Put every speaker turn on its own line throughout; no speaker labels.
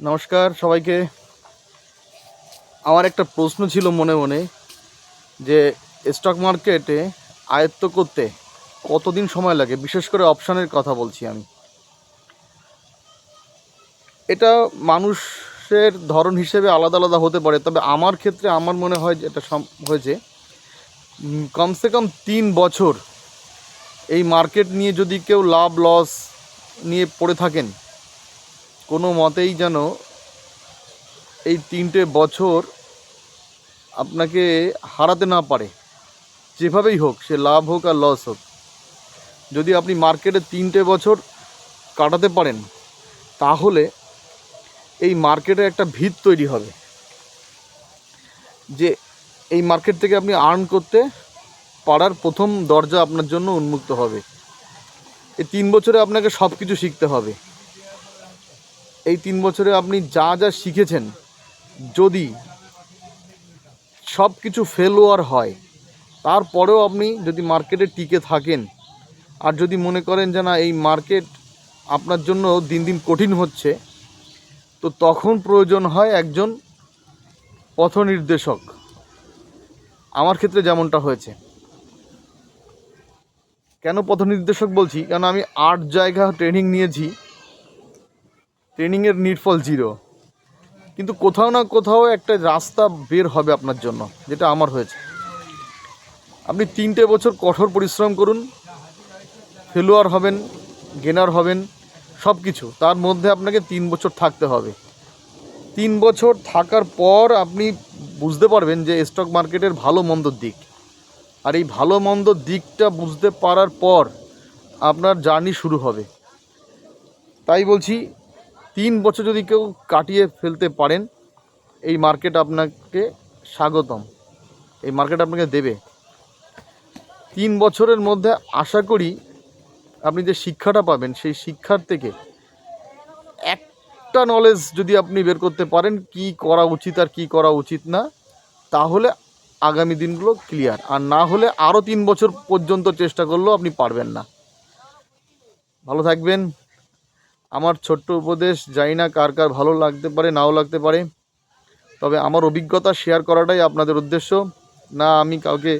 নমস্কার সবাইকে। আমার একটা প্রশ্ন ছিল মনে মনে যে স্টক মার্কেটে আয়ত্ত করতে কতদিন সময় লাগে, বিশেষ করে অপশানের কথা বলছি আমি। এটা মানুষের ধরন হিসেবে আলাদা আলাদা হতে পারে, তবে আমার ক্ষেত্রে আমার মনে হয় যে এটা হয়েছে কমসে কম 3 বছর। এই মার্কেট নিয়ে যদি কেউ লাভ লস নিয়ে পড়ে থাকেন, কোনো মতেই যেন এই 3টে বছর আপনাকে হারাতে না পারে। যেভাবেই হোক, সে লাভ হোক আর লস হোক, যদি আপনি মার্কেটে 3টে বছর কাটাতে পারেন, তাহলে এই মার্কেটে একটা ভিত তৈরি হবে যে এই মার্কেট থেকে আপনি আর্ন করতে পারার প্রথম দরজা আপনার জন্য উন্মুক্ত হবে। এই 3 বছরে আপনাকে সব কিছু শিখতে হবে। এই 3 বছরে আপনি যা যা শিখেছেন, যদি সব কিছু ফেলোয়ার হয়, তারপরেও আপনি যদি মার্কেটে টিকে থাকেন, আর যদি মনে করেন যে না এই মার্কেট আপনার জন্য দিন দিন কঠিন হচ্ছে, তো তখন প্রয়োজন হয় একজন পথ নির্দেশক। আমার ক্ষেত্রে যেমনটা হয়েছে। কেন পথ নির্দেশক বলছি? কারণ আমি 8 জায়গা ট্রেনিং নিয়েছি, ট্রেনিংয়ের নির্ফল 0, কিন্তু কোথাও না কোথাও একটা রাস্তা বের হবে আপনার জন্য, যেটা আমার হয়েছে। আপনি 3টে বছর কঠোর পরিশ্রম করুন, ফেলোয়ার হবেন, গেনার হবেন, সব কিছু। তার মধ্যে আপনাকে 3 বছর থাকতে হবে। 3 বছর থাকার পর আপনি বুঝতে পারবেন যে স্টক মার্কেটের ভালো মন্দর দিক। আর এই ভালো মন্দর দিকটা বুঝতে পারার পর আপনার জার্নি শুরু হবে। তাই বলছি, 3 বছর যদি কেউ কাটিয়ে ফেলতে পারেন, এই মার্কেট আপনাকে স্বাগতম, এই মার্কেট আপনাকে দেবে। 3 বছরের মধ্যে আশা করি আপনি যে শিক্ষাটা পাবেন, সেই শিক্ষার থেকে একটা নলেজ যদি আপনি বের করতে পারেন কি করা উচিত আর কি করা উচিত না, তাহলে আগামী দিনগুলো ক্লিয়ার। আর না হলে আরও 3 বছর পর্যন্ত চেষ্টা করলেও আপনি পারবেন না। ভালো থাকবেন। আমার ছোট্ট উপদেশ, জানি না কার কার ভালো লাগতে পারে, নাও লাগতে পারে, তবে আমার অভিজ্ঞতা শেয়ার করাটাই আপনাদের উদ্দেশ্য। না আমি কাউকে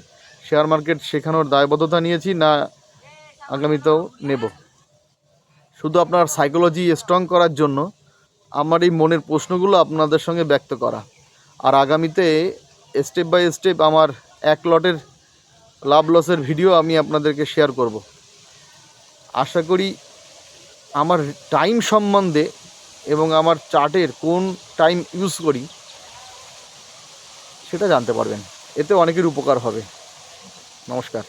শেয়ার মার্কেট শেখানোর দায়বদ্ধতা নিয়েছি, না আগামীতেও নেব। শুধু আপনার সাইকোলজি স্ট্রং করার জন্য আমার এই মনের প্রশ্নগুলো আপনাদের সঙ্গে ব্যক্ত করা। আর আগামীতে স্টেপ বাই স্টেপ আমার এক লটের লাভ লসের ভিডিও আমি আপনাদেরকে শেয়ার করব। আশা করি আমার টাইম সম্বন্ধে এবং আমার চার্টের কোন টাইম ইউজ করি সেটা জানতে পারবেন। এতে অনেকের উপকার হবে। নমস্কার।